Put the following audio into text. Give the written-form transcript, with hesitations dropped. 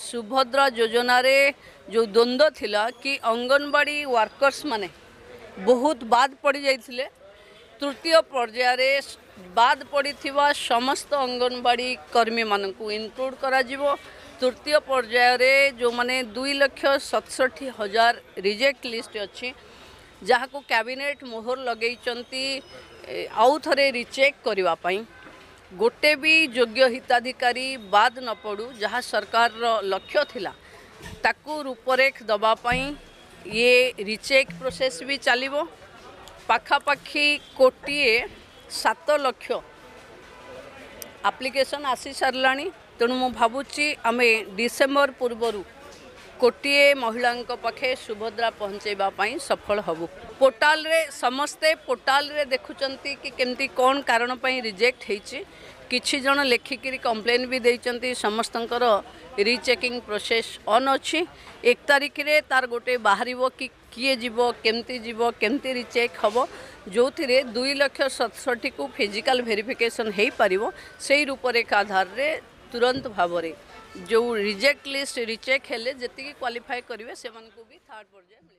सुभद्रा योजना रे जो द्वंद्व थिला कि अंगनवाड़ी वर्कर्स माने बहुत बाद पड़ी जाइथिले तृतीय पर्यायर बाद पड़ी समस्त अंगनवाड़ी कर्मी मानकू इनक्लूड करा जिवो। तृतीय पर्यायर जो माने 2,67,000 रिजेक्ट लिस्ट अच्छी जहाँ को कैबिनेट मोहर लगे आउ थे रिचेक करने गोटे भी योग्य हिताधिकारी बाद न पड़ू जहाँ सरकार लक्ष्य थिला ताकू रूपरेख दबापाई ये रिचेक प्रोसेस भी चलिबो। पाखापाखी 1.7 लाख एप्लिकेशन आसी साराणी तेणु मु भावुची आमे डिसेम्बर पूर्वरु 1,000,000 महिला पाखे सुभद्रा पहुँचेबाई सफल हबु। पोर्टाल रे समस्ते पोर्टाल रे देखुचंती कि केमती कौन कारण पई रिजेक्ट हेची किछि जण लेखिकी कंप्लेन भी देइचंती समस्तंकर रीचेकिंग प्रोसेस ऑन अच्छी। 1 तारिख रे तार गोटे बाहरिबो कि किए जीवो केमती रिचेक हबो जो 2,67,000 को फिजिकल वेरिफिकेशन हेई पारिबो। सेही रूपरेखा आधार रे तुरंत भावरे जो रिजेक्ट लिस्ट रिचेक हेले जेतिकी क्वालिफाई करिवे सेमान को भी थर्ड पर्याय